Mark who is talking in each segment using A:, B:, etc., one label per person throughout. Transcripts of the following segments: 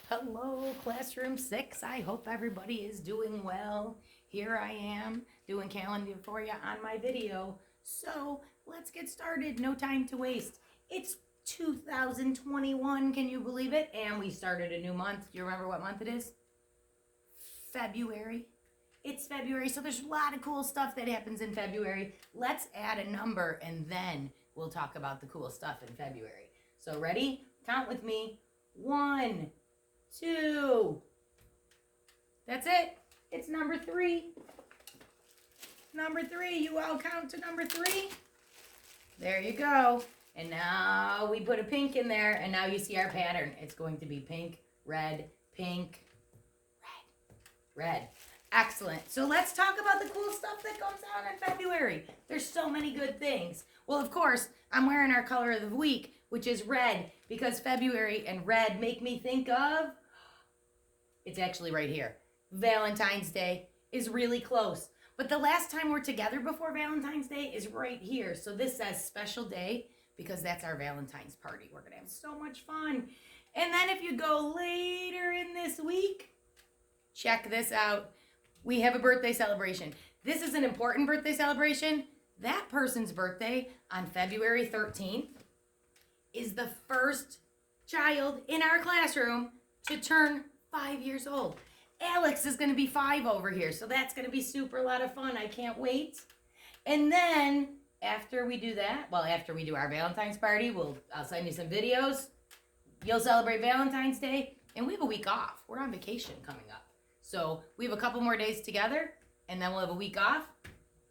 A: Hello, Classroom 6. I hope everybody is doing well. Here I am doing calendar for you on my video. So let's get started. No time to waste. It's 2021. Can you believe it? And we started a new month. Do you remember what month it is? February. It's February, so there's a lot of cool stuff that happens in February. Let's add a number and then we'll talk about the cool stuff in February. So ready? Count with me. 1, 2. That's it. It's number 3. Number 3. You all count to number 3. There you go. And now we put a pink in there, and now you see our pattern. It's going to be pink, red, pink, red, red. Excellent. So let's talk about the cool stuff that comes out in February. There's so many good things. Well, of course, I'm wearing our color of the week, which is red, because February and red make me think of, it's actually right here. Valentine's Day is really close. But the last time we're together before Valentine's Day is right here. So this says special day because that's our Valentine's party. We're going to have so much fun. And then if you go later in this week, check this out. We have a birthday celebration. This is an important birthday celebration. That person's birthday on February 13th is the first child in our classroom to turn 5 years old. Alex is going to be 5 over here, so that's going to be super a lot of fun. I can't wait. And then after we do that, after we do our Valentine's party, I'll send you some videos. You'll celebrate Valentine's Day, and we have a week off. We're on vacation coming up. So we have a couple more days together, and then we'll have a week off,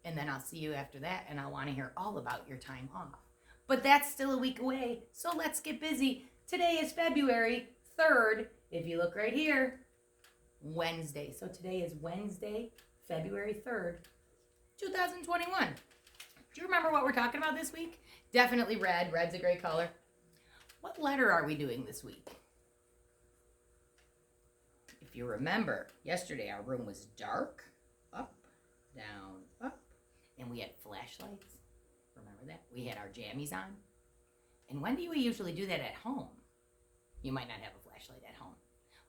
A: and then I'll see you after that, and I want to hear all about your time off. But that's still a week away, so let's get busy. Today is February 3rd. If you look right here, Wednesday. So today is Wednesday, February 3rd, 2021. Do you remember what we're talking about this week? Definitely red. Red's a great color. What letter are we doing this week? If you remember, yesterday our room was dark, up, down, up, and we had flashlights. Remember that? We had our jammies on. And when do we usually do that at home? You might not have a flashlight at home,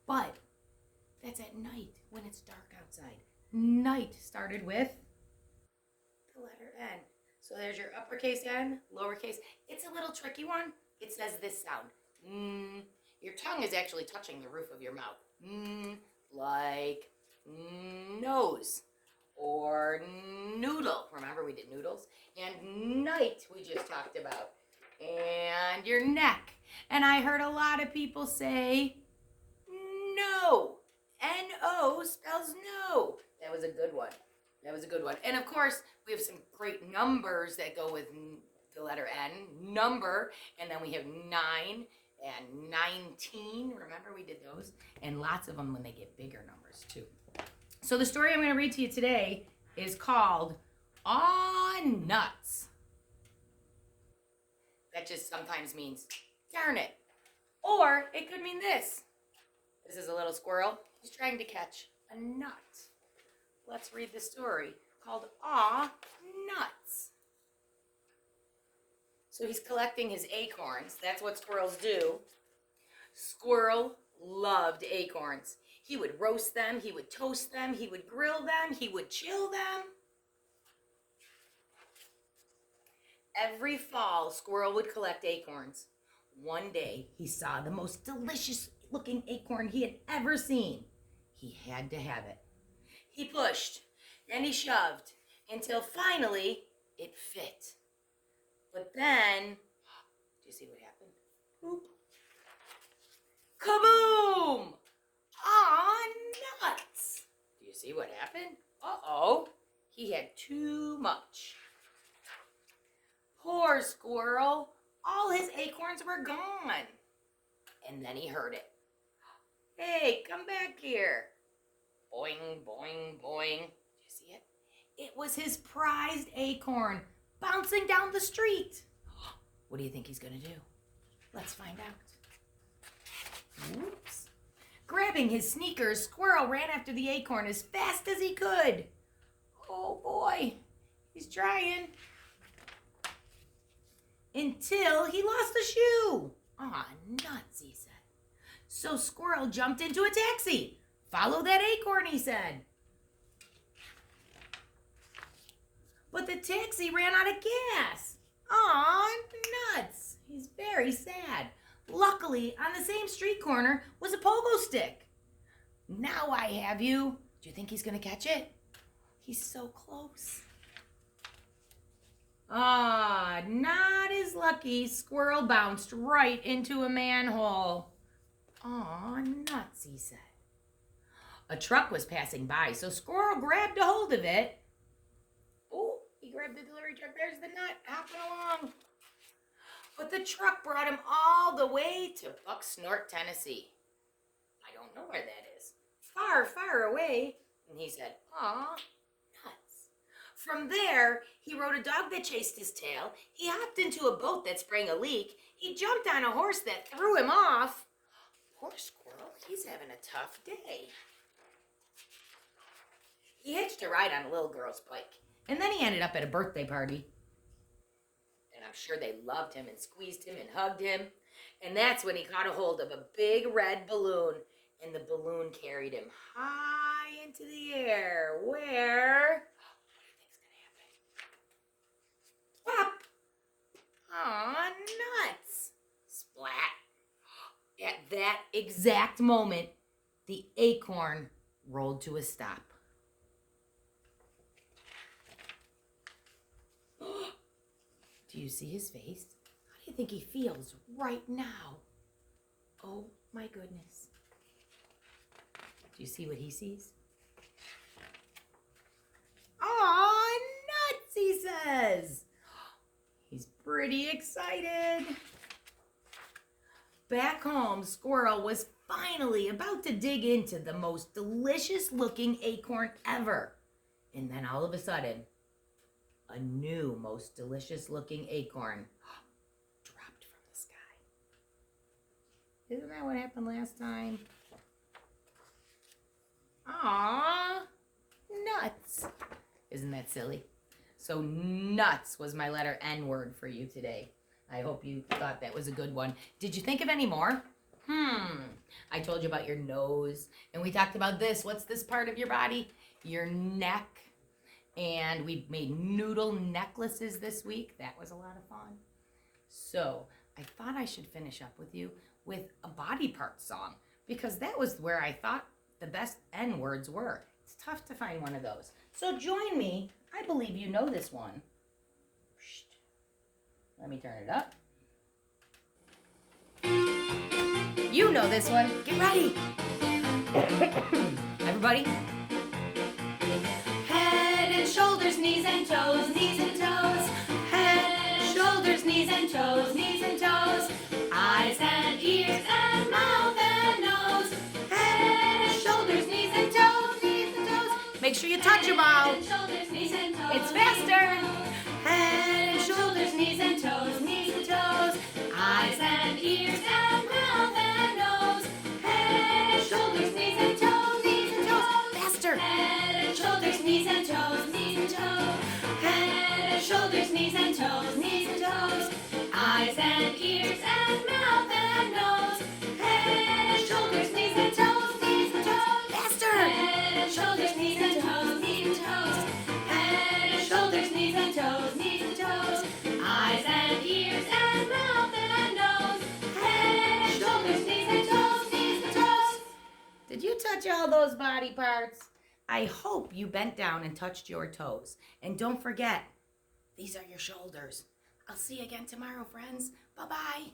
A: but that's at night when it's dark outside. Night started with the letter N. So there's your uppercase N, lowercase. It's a little tricky one. It says this sound. Your tongue is actually touching the roof of your mouth. Like nose or noodle. Remember we did noodles? And night we just talked about. And your neck. And I heard a lot of people say no. N-O spells no. That was a good one. And of course, we have some great numbers that go with the letter N, number, and then we have 9 and 19. Remember we did those? And lots of them when they get bigger numbers too. So the story I'm going to read to you today is called Aw Nuts. That just sometimes means darn it. Or it could mean this. This is a little squirrel. He's trying to catch a nut. Let's read the story called Aw Nuts. So he's collecting his acorns. That's what squirrels do. Squirrel loved acorns. He would roast them, he would toast them, he would grill them, he would chill them. Every fall, Squirrel would collect acorns. One day, he saw the most delicious looking acorn he had ever seen. He had to have it. He pushed and he shoved until finally it fit. But then, do you see what happened? Boop. Kaboom! Aw, nuts! Do you see what happened? Uh-oh, he had too much. Poor squirrel, all his acorns were gone. And then he heard it. Hey, come back here. Boing, boing, boing. Did you see it? It was his prized acorn bouncing down the street. What do you think he's going to do? Let's find out. Whoops. Grabbing his sneakers, Squirrel ran after the acorn as fast as he could. Oh boy, he's trying. Until he lost the shoe. Aw, nuts, he said. So Squirrel jumped into a taxi. Follow that acorn, he said. But the taxi ran out of gas. Aw, nuts. He's very sad. Luckily, on the same street corner was a pogo stick. Now I have you. Do you think he's going to catch it? He's so close. Ah, not as lucky. Squirrel bounced right into a manhole. Aw, nuts, he said. A truck was passing by, so Squirrel grabbed a hold of it. Oh, he grabbed the delivery truck. There's the nut, hopping along. But the truck brought him all the way to Bucksnort, Tennessee. I don't know where that is. Far, far away. And he said, aw, nuts. From there, he rode a dog that chased his tail. He hopped into a boat that sprang a leak. He jumped on a horse that threw him off. Poor Squirrel, he's having a tough day. He hitched a ride on a little girl's bike. And then he ended up at a birthday party. And I'm sure they loved him and squeezed him and hugged him. And that's when he caught a hold of a big red balloon. And the balloon carried him high into the air. Where? What do you think's gonna happen? Pop! Aw, nuts! Splat! At that exact moment, the acorn rolled to a stop. Do you see his face? How do you think he feels right now? Oh my goodness. Do you see what he sees? Aw, nuts, he says. He's pretty excited. Back home, Squirrel was finally about to dig into the most delicious looking acorn ever. And then all of a sudden, a new, most delicious looking acorn dropped from the sky. Isn't that what happened last time? Aww, nuts. Isn't that silly? So nuts was my letter N word for you today. I hope you thought that was a good one. Did you think of any more? I told you about your nose, and we talked about this. What's this part of your body? Your neck. And we made noodle necklaces this week. That was a lot of fun. So I thought I should finish up with you with a body part song, because that was where I thought the best N words were. It's tough to find one of those. So join me. I believe you know this one. Let me turn it up. You know this one. Get ready. Everybody. Head and shoulders, knees and toes, knees and toes. Head, shoulders, knees and toes, knees and toes. Eyes and ears and mouth and nose. Head, shoulders, knees and toes, knees and toes. Make sure you touch them all. It's faster. Head and shoulders, knees and toes, knees and toes. Eyes and ears and mouth and nose. Head and shoulders, knees and toes, knees and toes. Faster. Head and shoulders, knees and toes, knees and toes. Head and shoulders, knees and toes, knees and toes. Eyes and ears and mouth and nose. Head and shoulders, knees and toes, knees and toes. Faster. Head and shoulders, knees and toes, knees and toes. Head and shoulders, knees and toes, knees and toes. Eyes and ears and mouth and nose. Head and shoulders, knees and toes, knees and toes. Did you touch all those body parts? I hope you bent down and touched your toes. And don't forget, these are your shoulders. I'll see you again tomorrow, friends. Bye-bye.